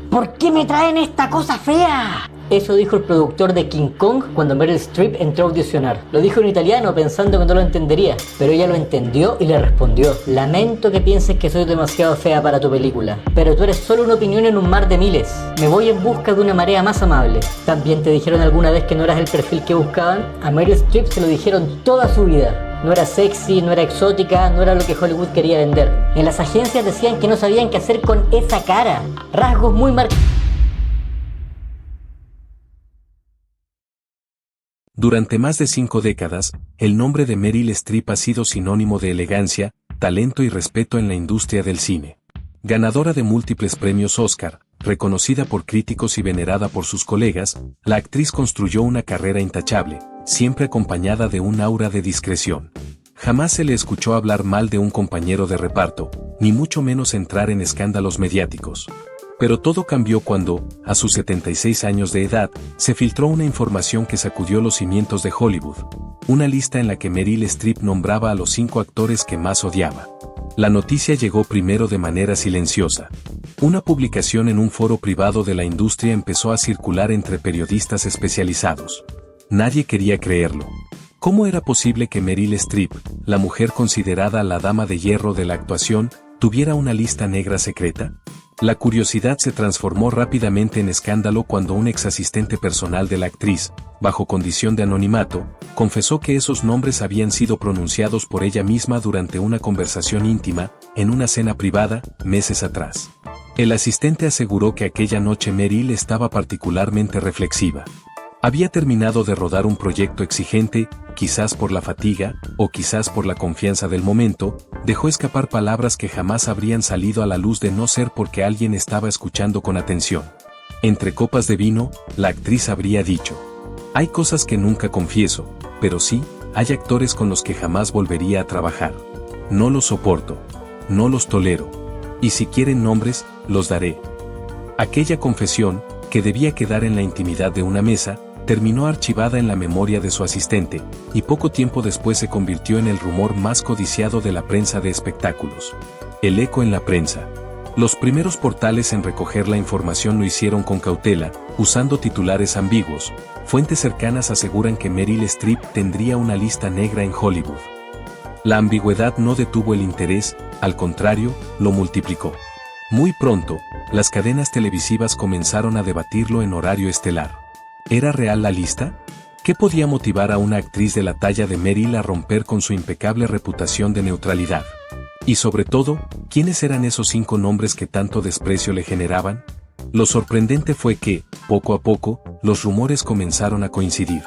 ¿Por qué me traen esta cosa fea? Eso dijo el productor de King Kong cuando Meryl Streep entró a audicionar. Lo dijo en italiano pensando que no lo entendería, pero ella lo entendió y le respondió: lamento que pienses que soy demasiado fea para tu película, pero tú eres solo una opinión en un mar de miles. Me voy en busca de una marea más amable. ¿También te dijeron alguna vez que no eras el perfil que buscaban? A Meryl Streep se lo dijeron toda su vida. No era sexy, no era exótica, no era lo que Hollywood quería vender. En las agencias decían que no sabían qué hacer con esa cara. Rasgos muy marcados. Durante más de 5 décadas, el nombre de Meryl Streep ha sido sinónimo de elegancia, talento y respeto en la industria del cine. Ganadora de múltiples premios Oscar, reconocida por críticos y venerada por sus colegas, la actriz construyó una carrera intachable, siempre acompañada de un aura de discreción. Jamás se le escuchó hablar mal de un compañero de reparto, ni mucho menos entrar en escándalos mediáticos. Pero todo cambió cuando, a sus 76 años de edad, se filtró una información que sacudió los cimientos de Hollywood. Una lista en la que Meryl Streep nombraba a los 5 actores que más odiaba. La noticia llegó primero de manera silenciosa. Una publicación en un foro privado de la industria empezó a circular entre periodistas especializados. Nadie quería creerlo. ¿Cómo era posible que Meryl Streep, la mujer considerada la dama de hierro de la actuación, tuviera una lista negra secreta? La curiosidad se transformó rápidamente en escándalo cuando un exasistente personal de la actriz, bajo condición de anonimato, confesó que esos nombres habían sido pronunciados por ella misma durante una conversación íntima, en una cena privada, meses atrás. El asistente aseguró que aquella noche Meryl estaba particularmente reflexiva. Había terminado de rodar un proyecto exigente, quizás por la fatiga, o quizás por la confianza del momento, dejó escapar palabras que jamás habrían salido a la luz de no ser porque alguien estaba escuchando con atención. Entre copas de vino, la actriz habría dicho: hay cosas que nunca confieso, pero sí, hay actores con los que jamás volvería a trabajar. No los soporto. No los tolero. Y si quieren nombres, los daré. Aquella confesión, que debía quedar en la intimidad de una mesa, terminó archivada en la memoria de su asistente, y poco tiempo después se convirtió en el rumor más codiciado de la prensa de espectáculos. El eco en la prensa. Los primeros portales en recoger la información lo hicieron con cautela, usando titulares ambiguos. Fuentes cercanas aseguran que Meryl Streep tendría una lista negra en Hollywood. La ambigüedad no detuvo el interés, al contrario, lo multiplicó. Muy pronto, las cadenas televisivas comenzaron a debatirlo en horario estelar. ¿Era real la lista? ¿Qué podía motivar a una actriz de la talla de Meryl a romper con su impecable reputación de neutralidad? Y sobre todo, ¿quiénes eran esos 5 nombres que tanto desprecio le generaban? Lo sorprendente fue que, poco a poco, los rumores comenzaron a coincidir.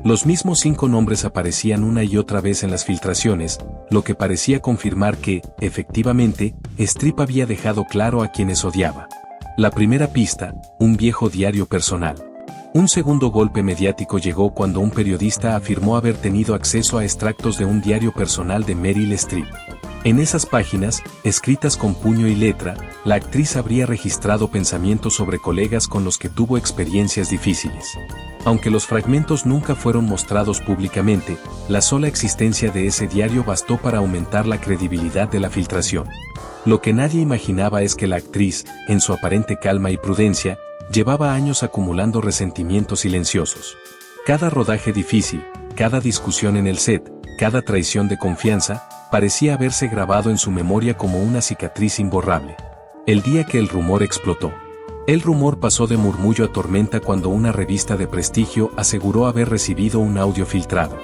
Los mismos 5 nombres aparecían una y otra vez en las filtraciones, lo que parecía confirmar que, efectivamente, Streep había dejado claro a quienes odiaba. La primera pista, un viejo diario personal. Un segundo golpe mediático llegó cuando un periodista afirmó haber tenido acceso a extractos de un diario personal de Meryl Streep. En esas páginas, escritas con puño y letra, la actriz habría registrado pensamientos sobre colegas con los que tuvo experiencias difíciles. Aunque los fragmentos nunca fueron mostrados públicamente, la sola existencia de ese diario bastó para aumentar la credibilidad de la filtración. Lo que nadie imaginaba es que la actriz, en su aparente calma y prudencia, llevaba años acumulando resentimientos silenciosos. Cada rodaje difícil, cada discusión en el set, cada traición de confianza, parecía haberse grabado en su memoria como una cicatriz imborrable. El día que el rumor explotó. El rumor pasó de murmullo a tormenta cuando una revista de prestigio aseguró haber recibido un audio filtrado.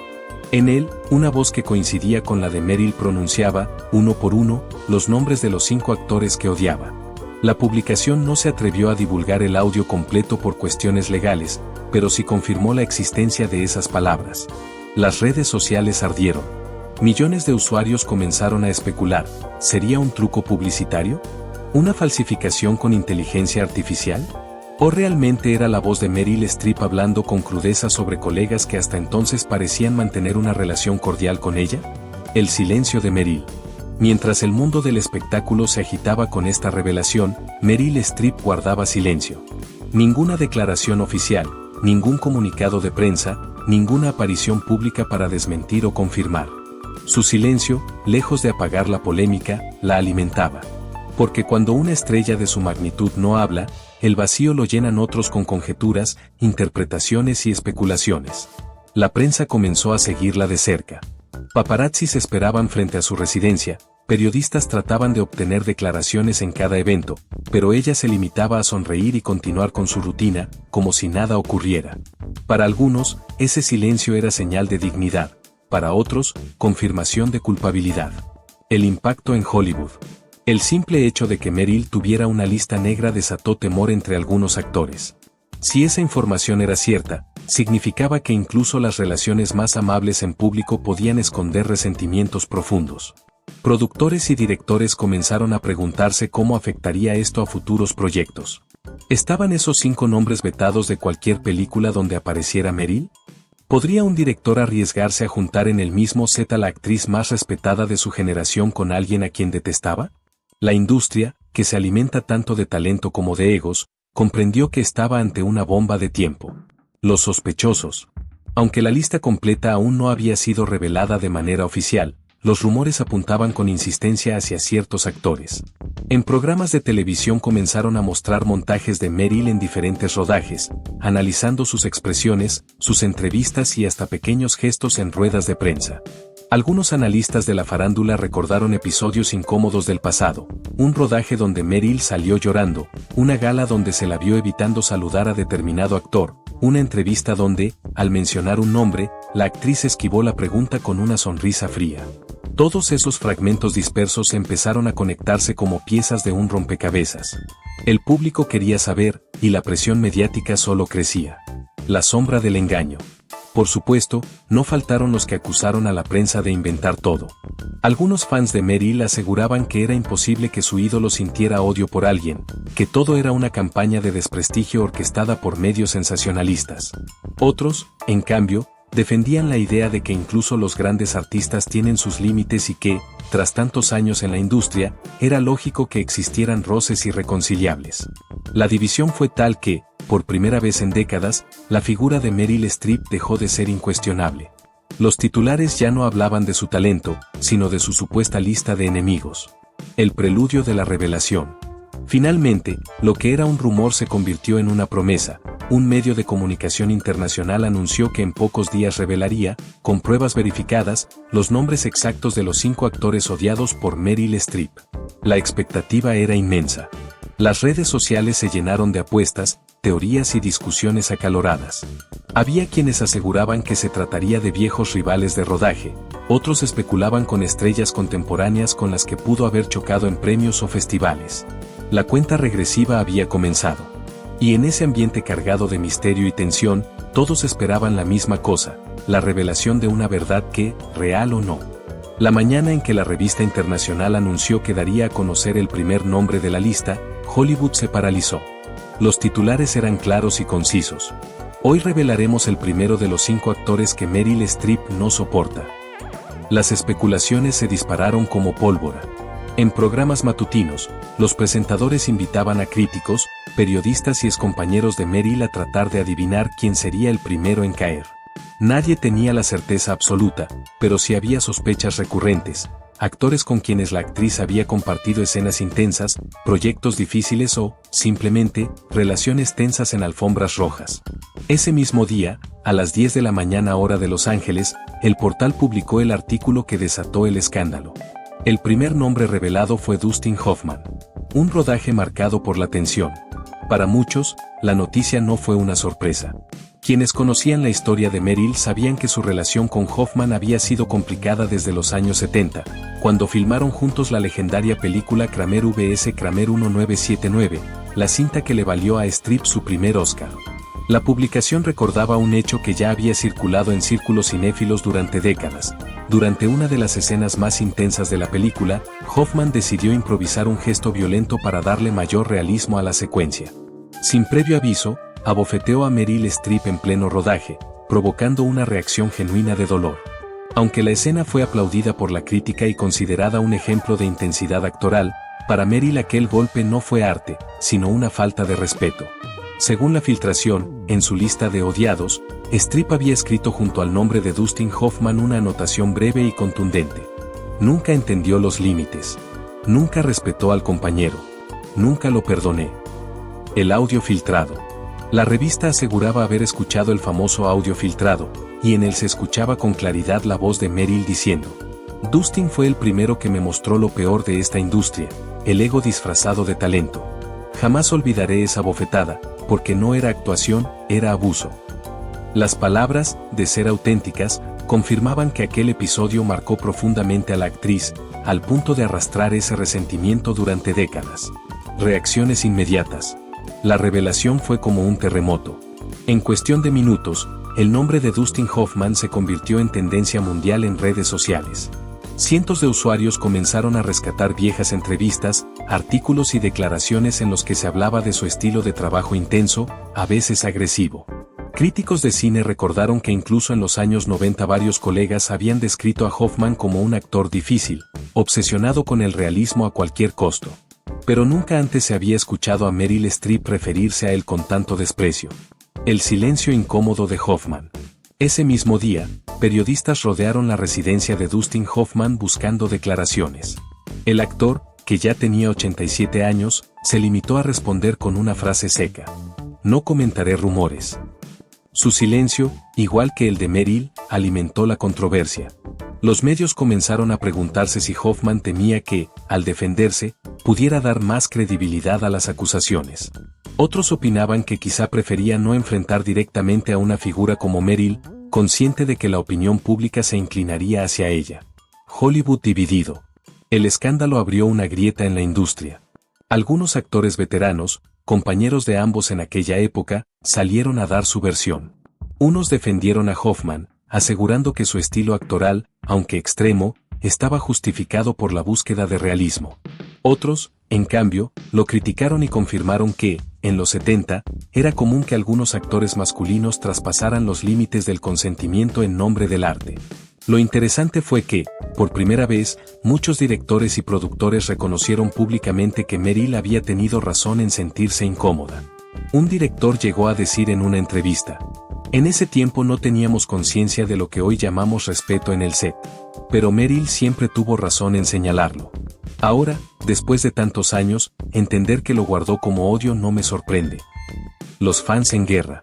En él, una voz que coincidía con la de Meryl pronunciaba, uno por uno, los nombres de los 5 actores que odiaba. La publicación no se atrevió a divulgar el audio completo por cuestiones legales, pero sí confirmó la existencia de esas palabras. Las redes sociales ardieron. Millones de usuarios comenzaron a especular, ¿sería un truco publicitario? ¿Una falsificación con inteligencia artificial? ¿O realmente era la voz de Meryl Streep hablando con crudeza sobre colegas que hasta entonces parecían mantener una relación cordial con ella? El silencio de Meryl. Mientras el mundo del espectáculo se agitaba con esta revelación, Meryl Streep guardaba silencio. Ninguna declaración oficial, ningún comunicado de prensa, ninguna aparición pública para desmentir o confirmar. Su silencio, lejos de apagar la polémica, la alimentaba. Porque cuando una estrella de su magnitud no habla, el vacío lo llenan otros con conjeturas, interpretaciones y especulaciones. La prensa comenzó a seguirla de cerca. Paparazzis esperaban frente a su residencia, periodistas trataban de obtener declaraciones en cada evento, pero ella se limitaba a sonreír y continuar con su rutina, como si nada ocurriera. Para algunos, ese silencio era señal de dignidad, para otros, confirmación de culpabilidad. El impacto en Hollywood. El simple hecho de que Meryl tuviera una lista negra desató temor entre algunos actores. Si esa información era cierta, significaba que incluso las relaciones más amables en público podían esconder resentimientos profundos. Productores y directores comenzaron a preguntarse cómo afectaría esto a futuros proyectos. ¿Estaban esos 5 nombres vetados de cualquier película donde apareciera Meryl? ¿Podría un director arriesgarse a juntar en el mismo set a la actriz más respetada de su generación con alguien a quien detestaba? La industria, que se alimenta tanto de talento como de egos, comprendió que estaba ante una bomba de tiempo. Los sospechosos. Aunque la lista completa aún no había sido revelada de manera oficial, los rumores apuntaban con insistencia hacia ciertos actores. En programas de televisión comenzaron a mostrar montajes de Meryl en diferentes rodajes, analizando sus expresiones, sus entrevistas y hasta pequeños gestos en ruedas de prensa. Algunos analistas de la farándula recordaron episodios incómodos del pasado, un rodaje donde Meryl salió llorando, una gala donde se la vio evitando saludar a determinado actor, una entrevista donde, al mencionar un nombre, la actriz esquivó la pregunta con una sonrisa fría. Todos esos fragmentos dispersos empezaron a conectarse como piezas de un rompecabezas. El público quería saber, y la presión mediática solo crecía. La sombra del engaño. Por supuesto, no faltaron los que acusaron a la prensa de inventar todo. Algunos fans de Meryl aseguraban que era imposible que su ídolo sintiera odio por alguien, que todo era una campaña de desprestigio orquestada por medios sensacionalistas. Otros, en cambio, defendían la idea de que incluso los grandes artistas tienen sus límites y que, tras tantos años en la industria, era lógico que existieran roces irreconciliables. La división fue tal que, por primera vez en décadas, la figura de Meryl Streep dejó de ser incuestionable. Los titulares ya no hablaban de su talento, sino de su supuesta lista de enemigos. El preludio de la revelación. Finalmente, lo que era un rumor se convirtió en una promesa. Un medio de comunicación internacional anunció que en pocos días revelaría, con pruebas verificadas, los nombres exactos de los 5 actores odiados por Meryl Streep. La expectativa era inmensa. Las redes sociales se llenaron de apuestas, teorías y discusiones acaloradas. Había quienes aseguraban que se trataría de viejos rivales de rodaje, otros especulaban con estrellas contemporáneas con las que pudo haber chocado en premios o festivales. La cuenta regresiva había comenzado. Y en ese ambiente cargado de misterio y tensión, todos esperaban la misma cosa, la revelación de una verdad que, real o no. La mañana en que la revista internacional anunció que daría a conocer el primer nombre de la lista, Hollywood se paralizó. Los titulares eran claros y concisos. Hoy revelaremos el primero de los 5 actores que Meryl Streep no soporta. Las especulaciones se dispararon como pólvora. En programas matutinos, los presentadores invitaban a críticos, periodistas y excompañeros de Meryl a tratar de adivinar quién sería el primero en caer. Nadie tenía la certeza absoluta, pero sí había sospechas recurrentes, actores con quienes la actriz había compartido escenas intensas, proyectos difíciles o, simplemente, relaciones tensas en alfombras rojas. Ese mismo día, a las 10 de la mañana hora de Los Ángeles, el portal publicó el artículo que desató el escándalo. El primer nombre revelado fue Dustin Hoffman. Un rodaje marcado por la tensión. Para muchos, la noticia no fue una sorpresa. Quienes conocían la historia de Meryl sabían que su relación con Hoffman había sido complicada desde los años 70, cuando filmaron juntos la legendaria película Kramer vs. Kramer 1979, la cinta que le valió a Streep su primer Oscar. La publicación recordaba un hecho que ya había circulado en círculos cinéfilos durante décadas. Durante una de las escenas más intensas de la película, Hoffman decidió improvisar un gesto violento para darle mayor realismo a la secuencia. Sin previo aviso, abofeteó a Meryl Streep en pleno rodaje, provocando una reacción genuina de dolor. Aunque la escena fue aplaudida por la crítica y considerada un ejemplo de intensidad actoral, para Meryl aquel golpe no fue arte, sino una falta de respeto. Según la filtración, en su lista de odiados, Streep había escrito junto al nombre de Dustin Hoffman una anotación breve y contundente. Nunca entendió los límites. Nunca respetó al compañero. Nunca lo perdoné. El audio filtrado. La revista aseguraba haber escuchado el famoso audio filtrado, y en él se escuchaba con claridad la voz de Meryl diciendo: Dustin fue el primero que me mostró lo peor de esta industria, el ego disfrazado de talento. Jamás olvidaré esa bofetada, porque no era actuación, era abuso. Las palabras, de ser auténticas, confirmaban que aquel episodio marcó profundamente a la actriz, al punto de arrastrar ese resentimiento durante décadas. Reacciones inmediatas. La revelación fue como un terremoto. En cuestión de minutos, el nombre de Dustin Hoffman se convirtió en tendencia mundial en redes sociales. Cientos de usuarios comenzaron a rescatar viejas entrevistas, artículos y declaraciones en los que se hablaba de su estilo de trabajo intenso, a veces agresivo. Críticos de cine recordaron que incluso en los años 90 varios colegas habían descrito a Hoffman como un actor difícil, obsesionado con el realismo a cualquier costo. Pero nunca antes se había escuchado a Meryl Streep referirse a él con tanto desprecio. El silencio incómodo de Hoffman. Ese mismo día, periodistas rodearon la residencia de Dustin Hoffman buscando declaraciones. El actor, que ya tenía 87 años, se limitó a responder con una frase seca: no comentaré rumores. Su silencio, igual que el de Meryl, alimentó la controversia. Los medios comenzaron a preguntarse si Hoffman temía que, al defenderse, pudiera dar más credibilidad a las acusaciones. Otros opinaban que quizá prefería no enfrentar directamente a una figura como Meryl, consciente de que la opinión pública se inclinaría hacia ella. Hollywood dividido. El escándalo abrió una grieta en la industria. Algunos actores veteranos, compañeros de ambos en aquella época, salieron a dar su versión. Unos defendieron a Hoffman, asegurando que su estilo actoral, aunque extremo, estaba justificado por la búsqueda de realismo. Otros, en cambio, lo criticaron y confirmaron que, en los 70, era común que algunos actores masculinos traspasaran los límites del consentimiento en nombre del arte. Lo interesante fue que, por primera vez, muchos directores y productores reconocieron públicamente que Meryl había tenido razón en sentirse incómoda. Un director llegó a decir en una entrevista: en ese tiempo no teníamos conciencia de lo que hoy llamamos respeto en el set. Pero Meryl siempre tuvo razón en señalarlo. Ahora, después de tantos años, entender que lo guardó como odio no me sorprende. Los fans en guerra.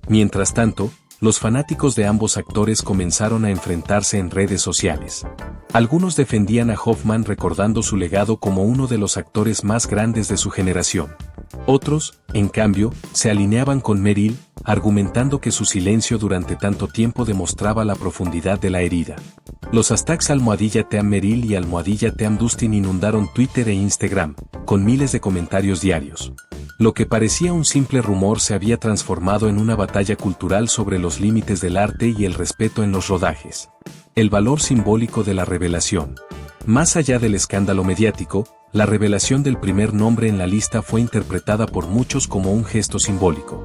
Mientras tanto, los fanáticos de ambos actores comenzaron a enfrentarse en redes sociales. Algunos defendían a Hoffman recordando su legado como uno de los actores más grandes de su generación. Otros, en cambio, se alineaban con Meryl, argumentando que su silencio durante tanto tiempo demostraba la profundidad de la herida. Los hashtags #Team Meryl y #Team Dustin inundaron Twitter e Instagram, con miles de comentarios diarios. Lo que parecía un simple rumor se había transformado en una batalla cultural sobre los límites del arte y el respeto en los rodajes. El valor simbólico de la revelación. Más allá del escándalo mediático, la revelación del primer nombre en la lista fue interpretada por muchos como un gesto simbólico.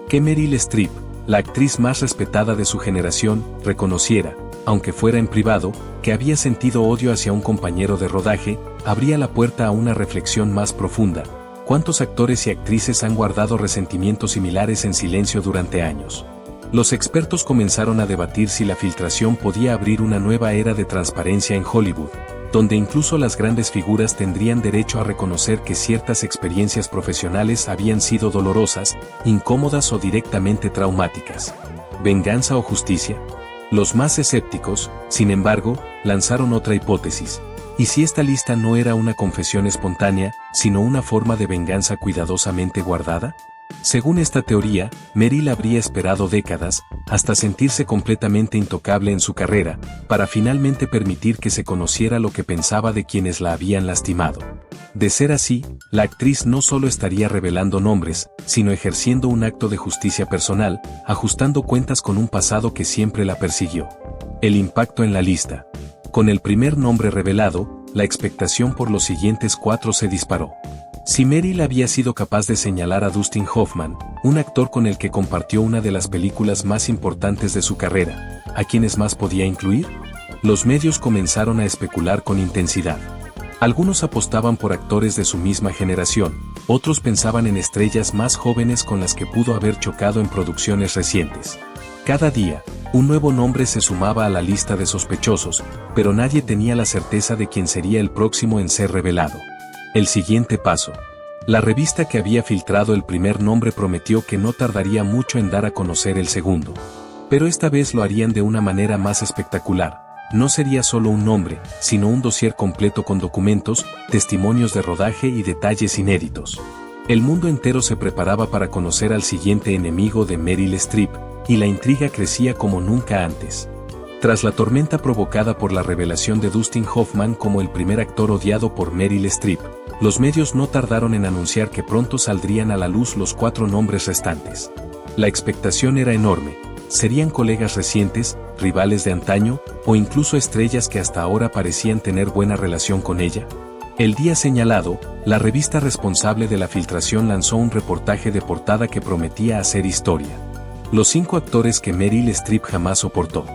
Que Meryl Streep, la actriz más respetada de su generación, reconociera, aunque fuera en privado, que había sentido odio hacia un compañero de rodaje, abría la puerta a una reflexión más profunda. ¿Cuántos actores y actrices han guardado resentimientos similares en silencio durante años? Los expertos comenzaron a debatir si la filtración podía abrir una nueva era de transparencia en Hollywood, donde incluso las grandes figuras tendrían derecho a reconocer que ciertas experiencias profesionales habían sido dolorosas, incómodas o directamente traumáticas. ¿Venganza o justicia? Los más escépticos, sin embargo, lanzaron otra hipótesis. ¿Y si esta lista no era una confesión espontánea, sino una forma de venganza cuidadosamente guardada? Según esta teoría, Meryl habría esperado décadas, hasta sentirse completamente intocable en su carrera, para finalmente permitir que se conociera lo que pensaba de quienes la habían lastimado. De ser así, la actriz no solo estaría revelando nombres, sino ejerciendo un acto de justicia personal, ajustando cuentas con un pasado que siempre la persiguió. El impacto en la lista. Con el primer nombre revelado, la expectación por los siguientes 4 se disparó. Si Meryl había sido capaz de señalar a Dustin Hoffman, un actor con el que compartió una de las películas más importantes de su carrera, ¿a quiénes más podía incluir? Los medios comenzaron a especular con intensidad. Algunos apostaban por actores de su misma generación, otros pensaban en estrellas más jóvenes con las que pudo haber chocado en producciones recientes. Cada día, un nuevo nombre se sumaba a la lista de sospechosos, pero nadie tenía la certeza de quién sería el próximo en ser revelado. El siguiente paso. La revista que había filtrado el primer nombre prometió que no tardaría mucho en dar a conocer el segundo. Pero esta vez lo harían de una manera más espectacular. No sería solo un nombre, sino un dossier completo con documentos, testimonios de rodaje y detalles inéditos. El mundo entero se preparaba para conocer al siguiente enemigo de Meryl Streep, y la intriga crecía como nunca antes. Tras la tormenta provocada por la revelación de Dustin Hoffman como el primer actor odiado por Meryl Streep, los medios no tardaron en anunciar que pronto saldrían a la luz los 4 nombres restantes. La expectación era enorme. ¿Serían colegas recientes, rivales de antaño, o incluso estrellas que hasta ahora parecían tener buena relación con ella? El día señalado, la revista responsable de la filtración lanzó un reportaje de portada que prometía hacer historia. Los 5 actores que Meryl Streep jamás soportó.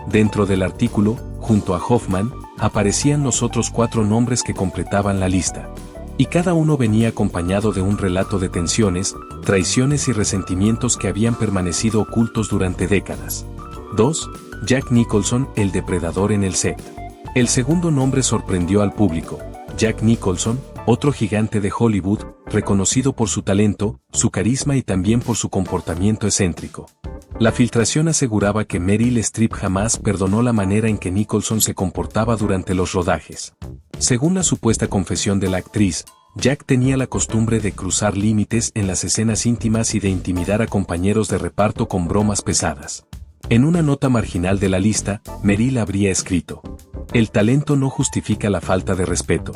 Dentro del artículo, junto a Hoffman, aparecían los otros 4 nombres que completaban la lista. Y cada uno venía acompañado de un relato de tensiones, traiciones y resentimientos que habían permanecido ocultos durante décadas. 2. Jack Nicholson, el depredador en el set. El segundo nombre sorprendió al público. Jack Nicholson, otro gigante de Hollywood, reconocido por su talento, su carisma y también por su comportamiento excéntrico. La filtración aseguraba que Meryl Streep jamás perdonó la manera en que Nicholson se comportaba durante los rodajes. Según la supuesta confesión de la actriz, Jack tenía la costumbre de cruzar límites en las escenas íntimas y de intimidar a compañeros de reparto con bromas pesadas. En una nota marginal de la lista, Meryl habría escrito: "El talento no justifica la falta de respeto.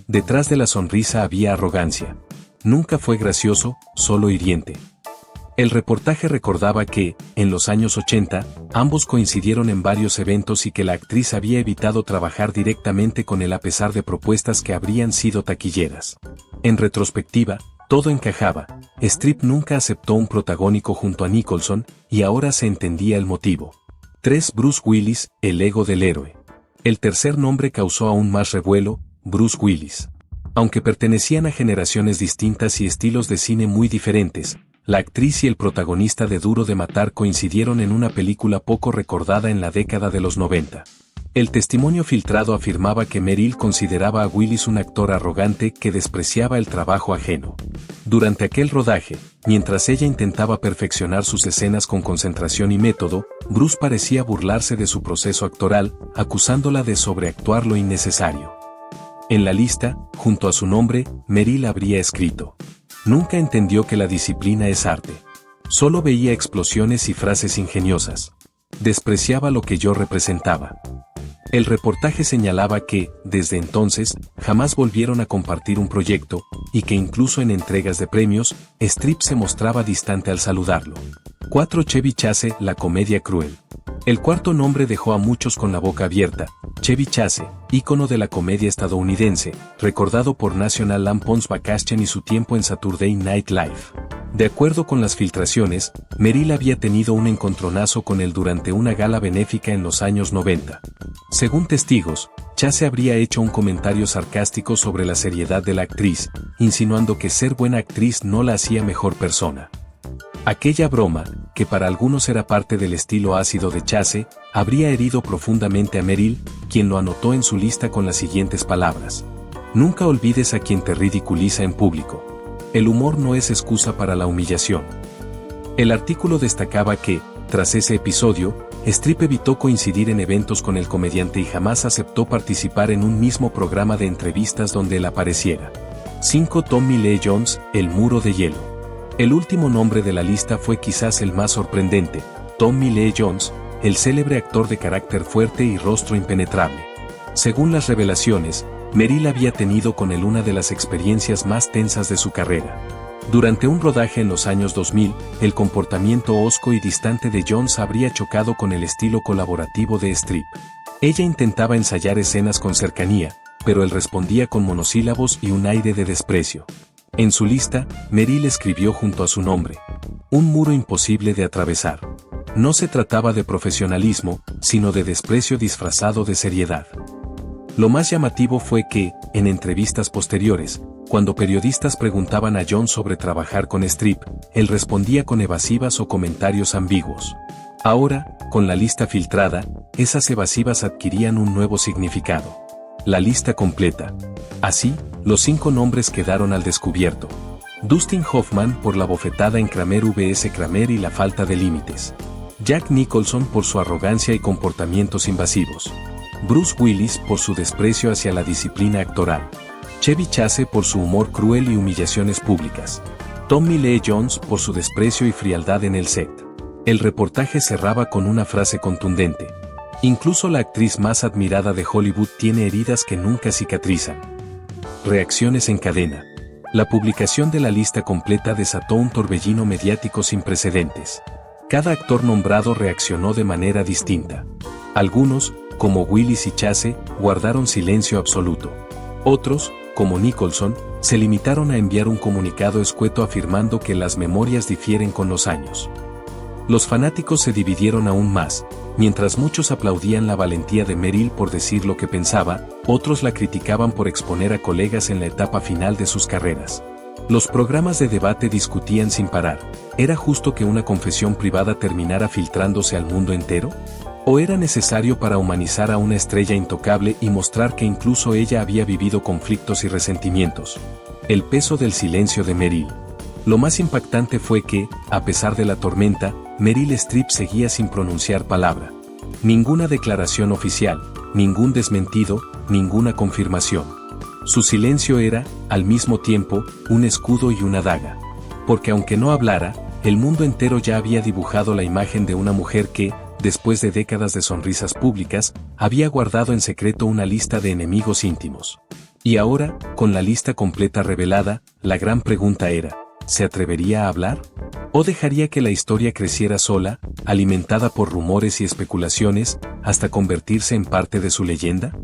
Detrás de la sonrisa había arrogancia. Nunca fue gracioso, solo hiriente". El reportaje recordaba que, en los años 80, ambos coincidieron en varios eventos y que la actriz había evitado trabajar directamente con él a pesar de propuestas que habrían sido taquilleras. En retrospectiva, todo encajaba. Streep nunca aceptó un protagónico junto a Nicholson, y ahora se entendía el motivo. 3. Bruce Willis, el ego del héroe. El tercer nombre causó aún más revuelo: Bruce Willis. Aunque pertenecían a generaciones distintas y estilos de cine muy diferentes, la actriz y el protagonista de Duro de Matar coincidieron en una película poco recordada en la década de los 90. El testimonio filtrado afirmaba que Meryl consideraba a Willis un actor arrogante que despreciaba el trabajo ajeno. Durante aquel rodaje, mientras ella intentaba perfeccionar sus escenas con concentración y método, Bruce parecía burlarse de su proceso actoral, acusándola de sobreactuar lo innecesario. En la lista, junto a su nombre, Meryl habría escrito: "Nunca entendió que la disciplina es arte. Solo veía explosiones y frases ingeniosas. Despreciaba lo que yo representaba". El reportaje señalaba que, desde entonces, jamás volvieron a compartir un proyecto, y que incluso en entregas de premios, Streep se mostraba distante al saludarlo. 4. Chevy Chase, la comedia cruel. El cuarto nombre dejó a muchos con la boca abierta. Chevy Chase, ícono de la comedia estadounidense, recordado por National Lampoon's Vacation y su tiempo en Saturday Night Live. De acuerdo con las filtraciones, Meryl había tenido un encontronazo con él durante una gala benéfica en los años 90. Según testigos, Chase habría hecho un comentario sarcástico sobre la seriedad de la actriz, insinuando que ser buena actriz no la hacía mejor persona. Aquella broma, que para algunos era parte del estilo ácido de Chase, habría herido profundamente a Meryl, quien lo anotó en su lista con las siguientes palabras: "Nunca olvides a quien te ridiculiza en público. El humor no es excusa para la humillación". El artículo destacaba que, tras ese episodio, Streep evitó coincidir en eventos con el comediante y jamás aceptó participar en un mismo programa de entrevistas donde él apareciera. 5. Tommy Lee Jones, el muro de hielo. El último nombre de la lista fue quizás el más sorprendente: Tommy Lee Jones, el célebre actor de carácter fuerte y rostro impenetrable. Según las revelaciones, Meryl había tenido con él una de las experiencias más tensas de su carrera. Durante un rodaje en los años 2000, el comportamiento hosco y distante de Jones habría chocado con el estilo colaborativo de Streep. Ella intentaba ensayar escenas con cercanía, pero él respondía con monosílabos y un aire de desprecio. En su lista, Meryl escribió junto a su nombre: "Un muro imposible de atravesar". No se trataba de profesionalismo, sino de desprecio disfrazado de seriedad. Lo más llamativo fue que, en entrevistas posteriores, cuando periodistas preguntaban a Jones sobre trabajar con Streep, él respondía con evasivas o comentarios ambiguos. Ahora, con la lista filtrada, esas evasivas adquirían un nuevo significado. La lista completa. Así, los 5 nombres quedaron al descubierto. Dustin Hoffman por la bofetada en Kramer vs. Kramer y la falta de límites. Jack Nicholson por su arrogancia y comportamientos invasivos. Bruce Willis por su desprecio hacia la disciplina actoral. Chevy Chase por su humor cruel y humillaciones públicas. Tommy Lee Jones por su desprecio y frialdad en el set. El reportaje cerraba con una frase contundente. Incluso la actriz más admirada de Hollywood tiene heridas que nunca cicatrizan. Reacciones en cadena. La publicación de la lista completa desató un torbellino mediático sin precedentes. Cada actor nombrado reaccionó de manera distinta. Algunos, como Willis y Chase, guardaron silencio absoluto. Otros, como Nicholson, se limitaron a enviar un comunicado escueto afirmando que las memorias difieren con los años. Los fanáticos se dividieron aún más. Mientras muchos aplaudían la valentía de Meryl por decir lo que pensaba, otros la criticaban por exponer a colegas en la etapa final de sus carreras. Los programas de debate discutían sin parar. ¿Era justo que una confesión privada terminara filtrándose al mundo entero? ¿O era necesario para humanizar a una estrella intocable y mostrar que incluso ella había vivido conflictos y resentimientos? El peso del silencio de Meryl. Lo más impactante fue que, a pesar de la tormenta, Meryl Streep seguía sin pronunciar palabra. Ninguna declaración oficial, ningún desmentido, ninguna confirmación. Su silencio era, al mismo tiempo, un escudo y una daga. Porque aunque no hablara, el mundo entero ya había dibujado la imagen de una mujer que, después de décadas de sonrisas públicas, había guardado en secreto una lista de enemigos íntimos. Y ahora, con la lista completa revelada, la gran pregunta era, ¿se atrevería a hablar? ¿O dejaría que la historia creciera sola, alimentada por rumores y especulaciones, hasta convertirse en parte de su leyenda?